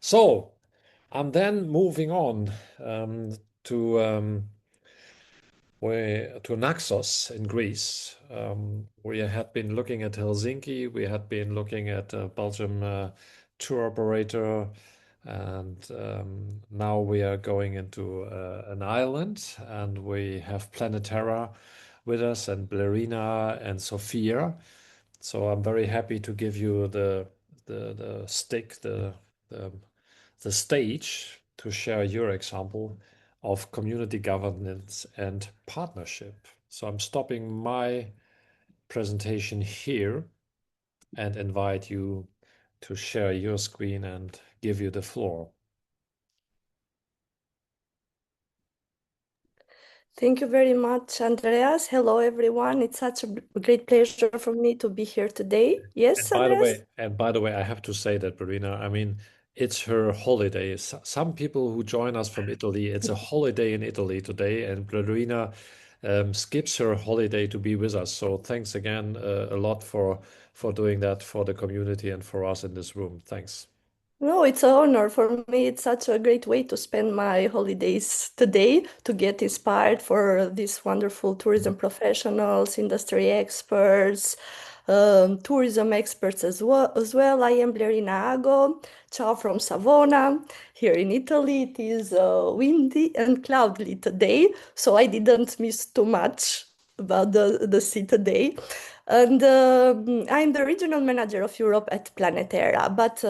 So I'm then moving on um, to to Naxos in Greece. We had been looking at Helsinki. We had been looking at a Belgium tour operator, and now we are going into an island, and we have Planeterra with us, and Blerina and Sophia. So I'm very happy to give you the stick, the the stage to share your example of community governance and partnership. So I'm stopping my presentation here and invite you to share your screen and give you the floor. Thank you very much, Andreas. Hello, everyone. It's such a great pleasure for me to be here today. And Yes, by the Andreas? way, I have to say that, Verena, I mean, it's her holiday. Some people who join us from Italy, it's a holiday in Italy today, and Verena skips her holiday to be with us. So thanks again a lot for doing that for the community and for us in this room. Thanks. No, it's an honor for me. It's such a great way to spend my holidays today to get inspired for these wonderful tourism professionals, industry experts, tourism experts as well. I am Blerina Ago. Ciao from Savona. Here in Italy, it is windy and cloudy today, so I didn't miss too much about the sea today. And I'm the regional manager of Europe at Planeterra. But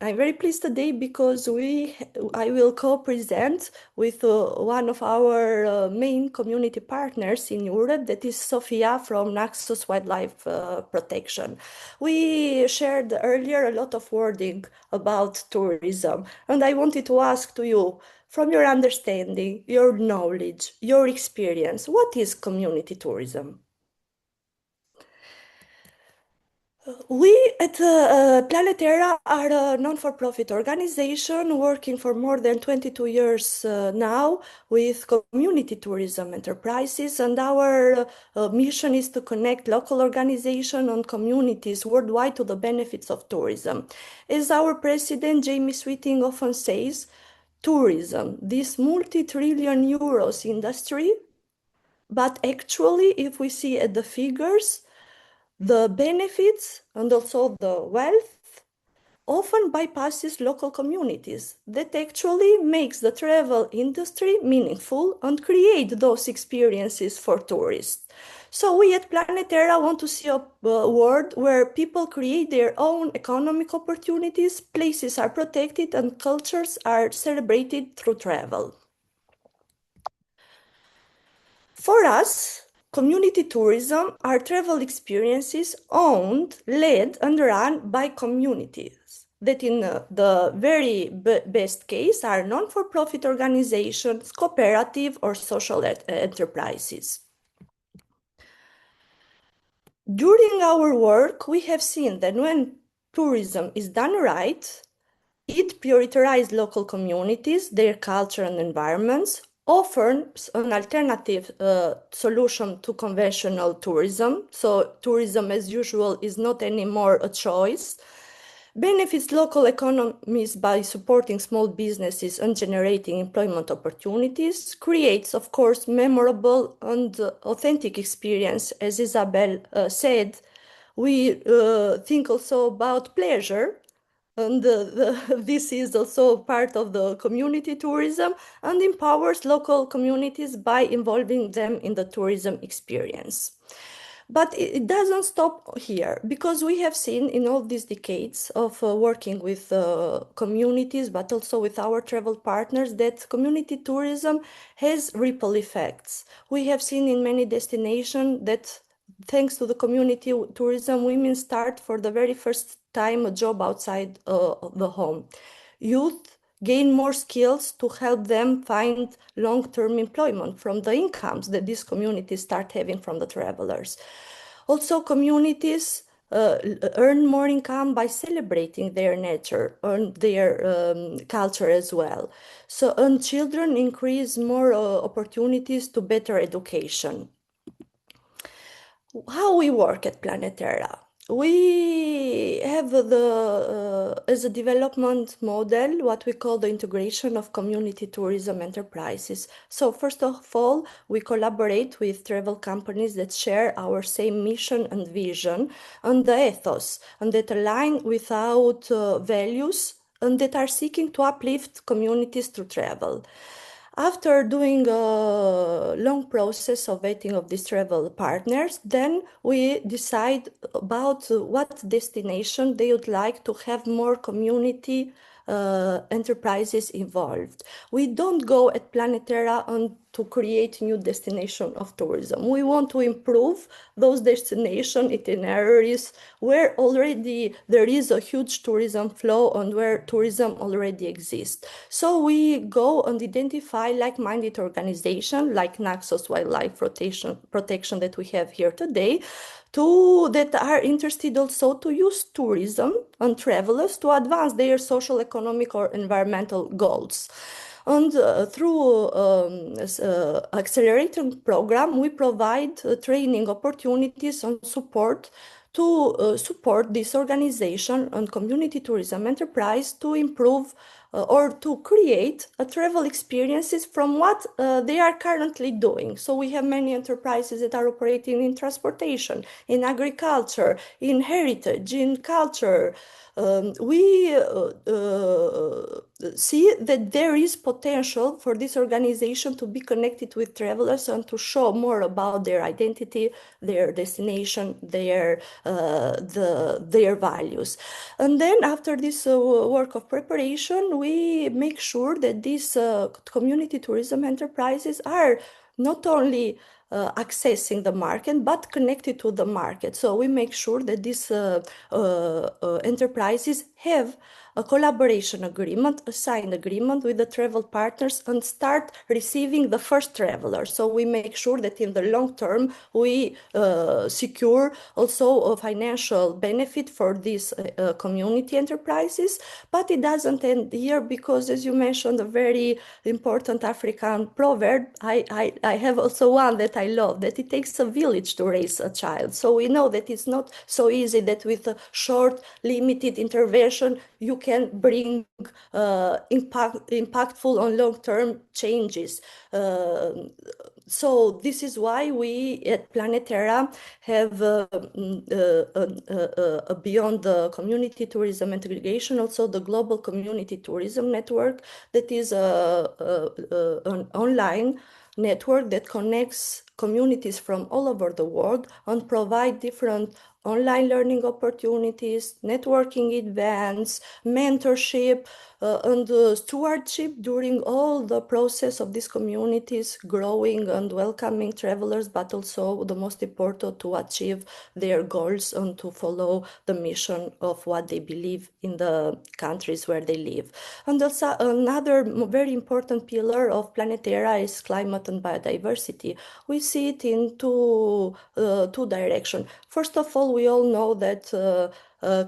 I'm very pleased today because I will co-present with one of our main community partners in Europe, that is Sofia from Naxos Wildlife Protection. We shared earlier a lot of wording about tourism, and I wanted to ask to you, from your understanding, your knowledge, your experience, what is community tourism? We at Planeterra are a non-for-profit organization working for more than 22 years now with community tourism enterprises, and our mission is to connect local organizations and communities worldwide to the benefits of tourism. As our president, Jamie Sweeting, often says, tourism, this multi-trillion euros industry, but actually, if we see at the figures, the benefits and also the wealth often bypasses local communities. That actually makes the travel industry meaningful and create those experiences for tourists. So we at Planeterra want to see a world where people create their own economic opportunities, places are protected, and cultures are celebrated through travel. For us, community tourism are travel experiences owned, led, and run by communities that in the very best case are non-for-profit organizations, cooperative or social enterprises. During our work, we have seen that when tourism is done right, it prioritizes local communities, their culture and environments, offers an alternative solution to conventional tourism. So tourism as usual is not anymore a choice. Benefits local economies by supporting small businesses and generating employment opportunities. Creates, of course, memorable and authentic experience. As Isabel said, we think also about pleasure, and this is also part of the community tourism and empowers local communities by involving them in the tourism experience. But it doesn't stop here, because we have seen in all these decades of working with communities, but also with our travel partners, that community tourism has ripple effects. We have seen in many destinations that thanks to the community tourism, women start for the very first time a job outside the home. Youth gain more skills to help them find long-term employment from the incomes that these communities start having from the travelers. Also, communities earn more income by celebrating their nature and their culture as well. So, and children increase more opportunities to better education. How we work at Planeterra? We have as a development model what we call the integration of community tourism enterprises. So first of all, we collaborate with travel companies that share our same mission and vision and the ethos and that align with our values and that are seeking to uplift communities through travel. After doing a long process of vetting of these travel partners, then we decide about what destination they would like to have more community enterprises involved. We don't go at Planeterra and to create new destination of tourism. We want to improve those destination itineraries where already there is a huge tourism flow and where tourism already exists. So we go and identify like-minded organizations like Naxos Wildlife Protection that we have here today, that are interested also to use tourism and travelers to advance their social, economic, or environmental goals. And through accelerator program, we provide training opportunities and support to support this organization and community tourism enterprise to improve or to create travel experiences from what they are currently doing. So we have many enterprises that are operating in transportation, in agriculture, in heritage, in culture. We see that there is potential for this organization to be connected with travelers and to show more about their identity, their destination, their values. And then after this work of preparation, we make sure that these community tourism enterprises are not only accessing the market, but connected to the market. So we make sure that these enterprises have a collaboration agreement, a signed agreement with the travel partners and start receiving the first travelers. So we make sure that in the long term, we secure also a financial benefit for these community enterprises. But it doesn't end here because, as you mentioned, a very important African proverb, I have also one that I love, that it takes a village to raise a child. So we know that it's not so easy that with a short, limited intervention, you can bring impactful and long-term changes. So this is why we at Planeterra have beyond the community tourism integration, also the global community tourism network that is an online network that connects communities from all over the world and provide different online learning opportunities, networking events, mentorship, and stewardship during all the process of these communities growing and welcoming travelers, but also the most important to achieve their goals and to follow the mission of what they believe in the countries where they live. And also another very important pillar of Planeterra is climate and biodiversity. We see it in two directions. First of all, we all know that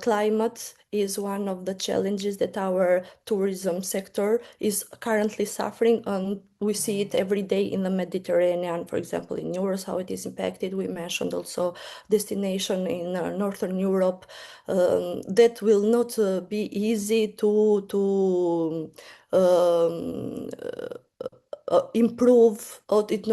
climate is one of the challenges that our tourism sector is currently suffering, and we see it every day in the Mediterranean, for example, in Europe, how it is impacted. We mentioned also destination in Northern Europe that will not be easy to improve, or it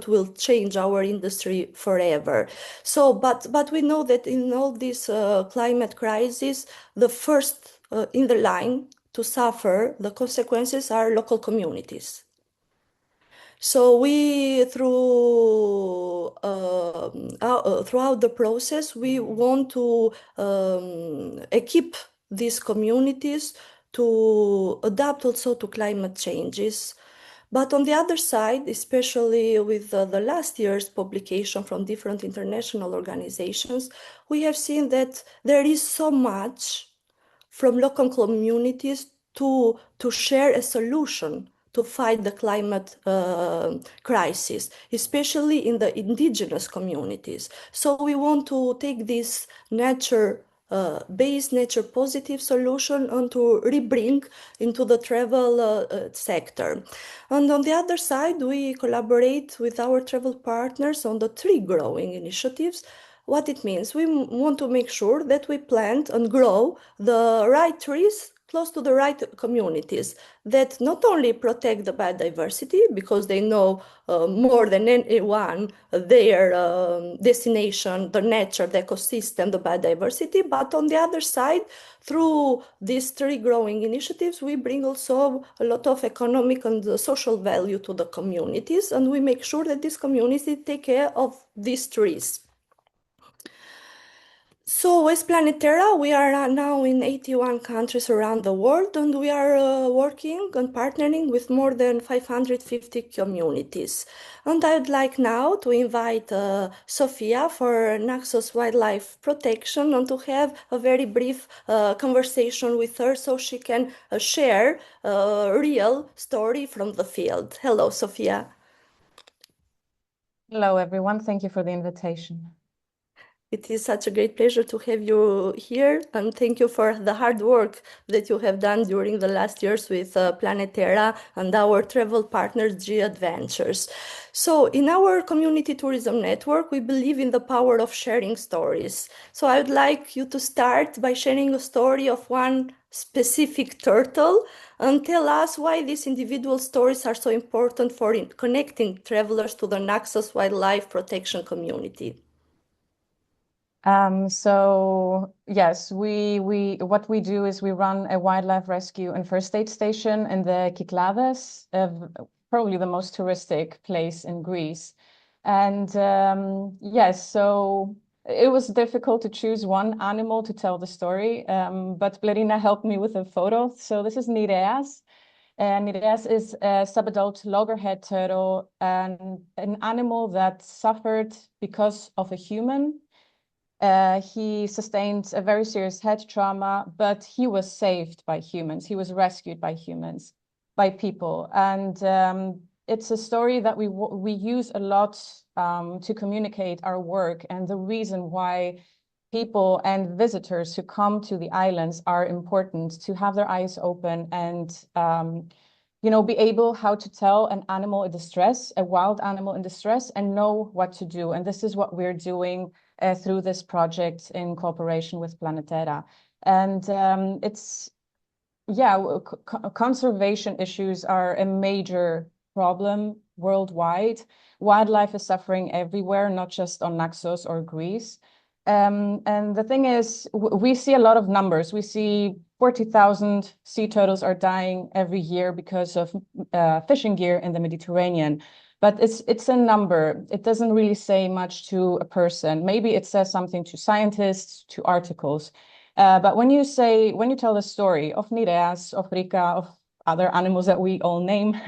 will change our industry forever. So, but we know that in all this climate crisis, the first in the line to suffer the consequences are local communities. So we, throughout the process, we want to equip these communities to adapt also to climate changes. But on the other side, especially with the last year's publication from different international organizations, we have seen that there is so much from local communities to share a solution to fight the climate crisis, especially in the indigenous communities. So we want to take this nature-based, nature-positive solution and to rebring into the travel sector. And on the other side, we collaborate with our travel partners on the tree growing initiatives What it means, we want to make sure that we plant and grow the right trees close to the right communities that not only protect the biodiversity because they know more than anyone their destination, the nature, the ecosystem, the biodiversity, but on the other side, through these tree growing initiatives, we bring also a lot of economic and social value to the communities, and we make sure that these communities take care of these trees. So as Planetera, we are now in 81 countries around the world, and we are working and partnering with more than 550 communities. And I would like now to invite Sofia for Naxos Wildlife Protection and to have a very brief conversation with her so she can share a real story from the field. Hello, Sofia. Hello, everyone. Thank you for the invitation. It is such a great pleasure to have you here, and thank you for the hard work that you have done during the last years with Planeterra and our travel partners, G Adventures. So, in our community tourism network, we believe in the power of sharing stories. So, I would like you to start by sharing a story of one specific turtle and tell us why these individual stories are so important for connecting travelers to the Naxos wildlife protection community. So yes, what we do is we run a wildlife rescue and first aid station in the Kyklades, probably the most touristic place in Greece. And yes, so it was difficult to choose one animal to tell the story, but Blerina helped me with a photo. So this is Nireas. And Nireas is a subadult loggerhead turtle, and an animal that suffered because of a human. He sustained a very serious head trauma, but he was saved by humans. He was rescued by humans, by people. And it's a story that we use a lot to communicate our work, and the reason why people and visitors who come to the islands are important to have their eyes open and be able how to tell an animal in distress, a wild animal in distress, and know what to do. And this is what we're doing through this project in cooperation with Planetera. And conservation issues are a major problem worldwide. Wildlife is suffering everywhere, not just on Naxos or Greece. And the thing is, we see a lot of numbers. We see 40,000 sea turtles are dying every year because of fishing gear in the Mediterranean. But it's a number. It doesn't really say much to a person. Maybe it says something to scientists, to articles. But when you tell the story of Nireas, of Rika, of other animals that we all name,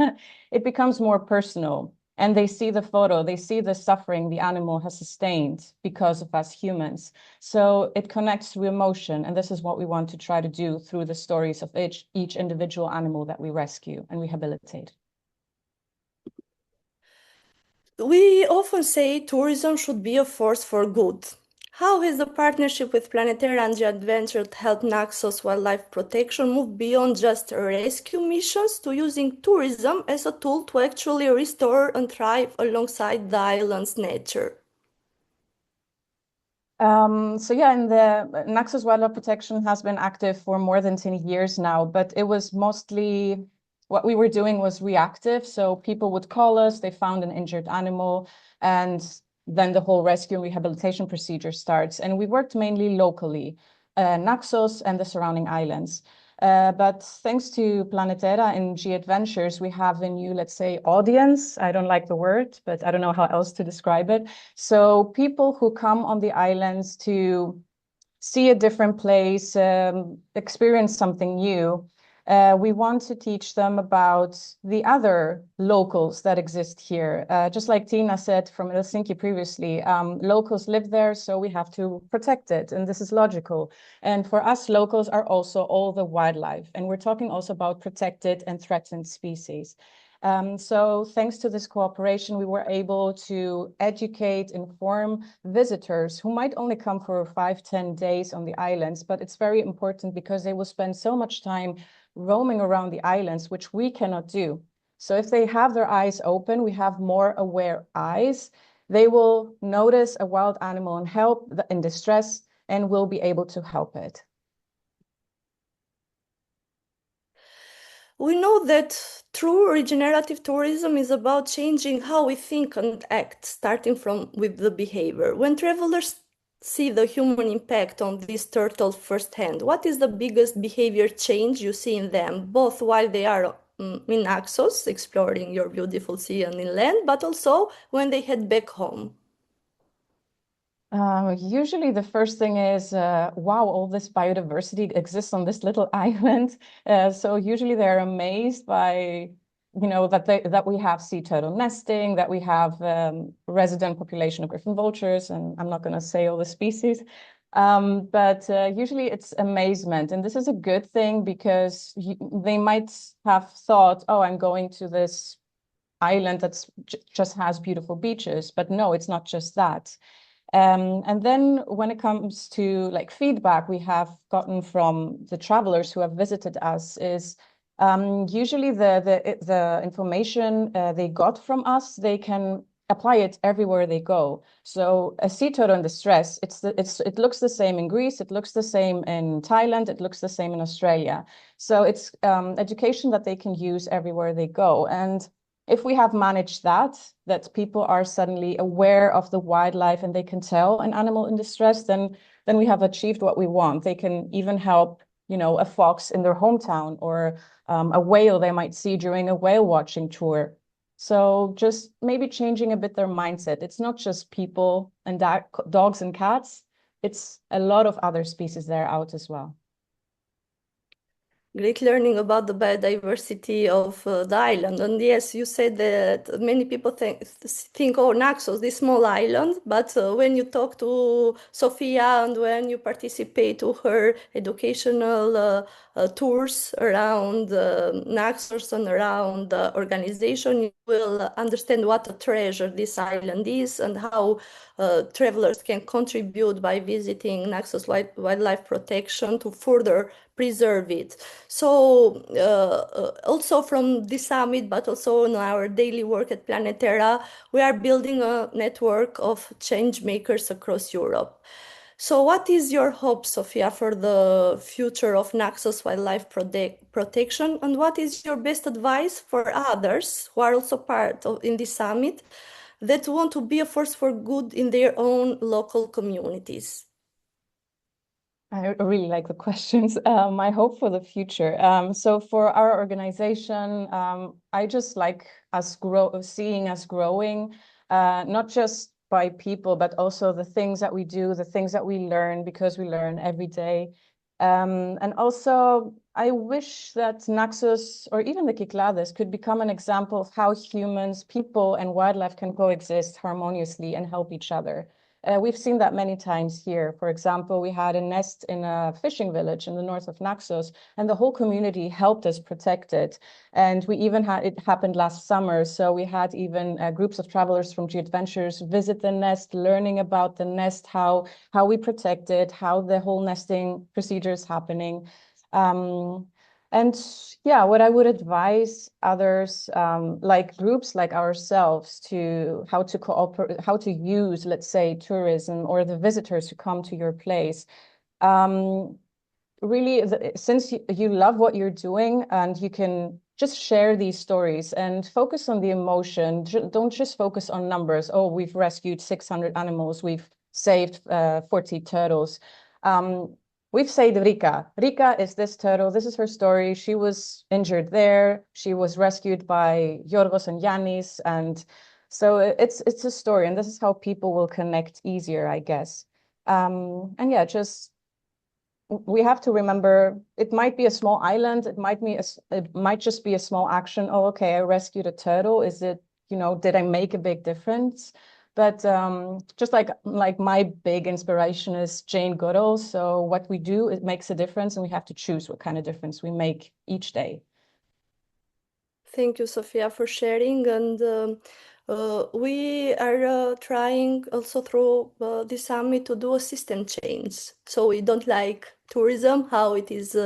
it becomes more personal. And they see the photo, they see the suffering the animal has sustained because of us humans. So it connects to emotion. And this is what we want to try to do through the stories of each individual animal that we rescue and rehabilitate. We often say tourism should be a force for good. How has the partnership with Planetera and the Adventure helped Naxos Wildlife Protection move beyond just rescue missions to using tourism as a tool to actually restore and thrive alongside the island's nature? In the Naxos Wildlife Protection has been active for more than 10 years now, but it was mostly what we were doing was reactive. So people would call us, they found an injured animal, and then the whole rescue and rehabilitation procedure starts. And we worked mainly locally, Naxos and the surrounding islands. But thanks to Planetera and G Adventures, we have a new, let's say, audience. I don't like the word, but I don't know how else to describe it. So people who come on the islands to see a different place, experience something new. We want to teach them about the other locals that exist here. Just like Tina said from Helsinki previously, locals live there, so we have to protect it, and this is logical. And for us, locals are also all the wildlife, and we're talking also about protected and threatened species. So thanks to this cooperation, we were able to educate, inform visitors who might only come for 5-10 days on the islands, but it's very important because they will spend so much time roaming around the islands, which we cannot do. So if they have their eyes open, we have more aware eyes. they will notice a wild animal in distress and will be able to help it. We know that true regenerative tourism is about changing how we think and act, starting from with the behavior. When travelers see the human impact on these turtles firsthand, what is the biggest behavior change you see in them, both while they are in Naxos, exploring your beautiful sea and inland, but also when they head back home? Usually the first thing is, wow, all this biodiversity exists on this little island. So usually they're amazed by, that we have sea turtle nesting, that we have resident population of griffon vultures, and I'm not going to say all the species. But usually it's amazement. And this is a good thing because they might have thought, oh, I'm going to this island that just has beautiful beaches. But no, it's not just that. And then when it comes to like feedback we have gotten from the travelers who have visited us is usually the information they got from us, they can apply it everywhere they go. So a sea turtle in distress, it looks the same in Greece, it looks the same in Thailand, it looks the same in Australia. So it's education that they can use everywhere they go. And if we have managed that people are suddenly aware of the wildlife and they can tell an animal in distress, then we have achieved what we want. They can even help, a fox in their hometown or a whale they might see during a whale watching tour. So just maybe changing a bit their mindset. It's not just people and dogs and cats. It's a lot of other species that are out as well. Great learning about the biodiversity of the island. And yes, you said that many people think, oh, Naxos, this small island. But when you talk to Sofia and when you participate to her educational tours around Naxos and around the organization, you will understand what a treasure this island is and how travelers can contribute by visiting Naxos Wildlife Protection to further preserve it. So also from this summit, but also in our daily work at Planeterra, we are building a network of change makers across Europe. So what is your hope, Sofia, for the future of Naxos wildlife protection? And what is your best advice for others who are also part of in this summit that want to be a force for good in their own local communities? I really like the questions. My hope for the future. So for our organization, I just like seeing us growing, not just by people, but also the things that we do, the things that we learn, because we learn every day. And also, I wish that Naxos or even the Cyclades could become an example of how humans, people, and wildlife can coexist harmoniously and help each other. We've seen that many times here. For example, we had a nest in a fishing village in the north of Naxos, and the whole community helped us protect it. And we even had it happened last summer. So we had even groups of travelers from G-Adventures visit the nest, learning about the nest, how we protect it, how the whole nesting procedure is happening. And yeah, what I would advise others, like groups like ourselves, to how to cooperate, how to use, let's say, tourism or the visitors who come to your place. Really, since you love what you're doing and you can just share these stories and focus on the emotion. Don't just focus on numbers. Oh, we've rescued 600 animals. We've saved 40 turtles. We've saved Rika. Rika is this turtle. This is her story. She was injured there. She was rescued by Yorgos and Yannis. And so it's a story. And this is how people will connect easier, I guess. And yeah, just we have to remember it might be a small island. It might just be a small action. Oh, okay, I rescued a turtle. Is it, did I make a big difference? But just like my big inspiration is Jane Goodall. So what we do, it makes a difference, and we have to choose what kind of difference we make each day. Thank you, Sofia, for sharing. And We are trying also through the summit to do a system change. So we don't like tourism, how it is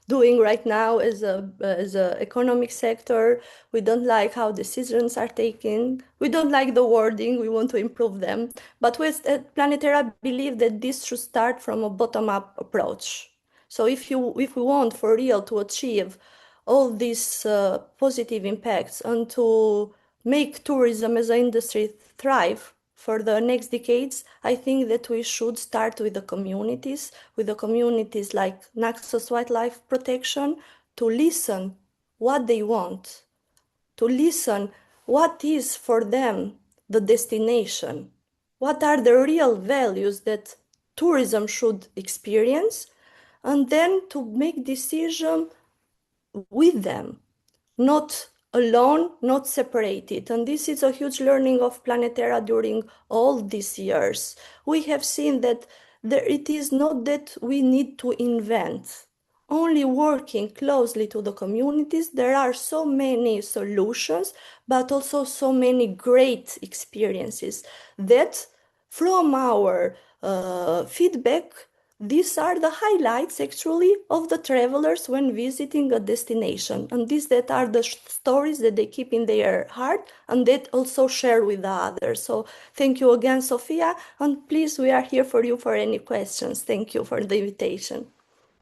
doing right now as a economic sector. We don't like how decisions are taken. We don't like the wording. We want to improve them. But we at Planetera believe that this should start from a bottom-up approach. So if we want for real to achieve all these positive impacts and to make tourism as an industry thrive for the next decades, I think that we should start with the communities like Naxos Wildlife Protection, to listen what they want, to listen what is for them the destination, what are the real values that tourism should experience, and then to make decision with them, not alone, not separated. And this is a huge learning of Planetera during all these years. We have seen that it is not that we need to invent. Only working closely to the communities, there are so many solutions, but also so many great experiences that from our feedback, these are the highlights actually of the travelers when visiting a destination. And these that are the stories that they keep in their heart and that also share with the others. So thank you again, Sophia. And please, we are here for you for any questions. Thank you for the invitation.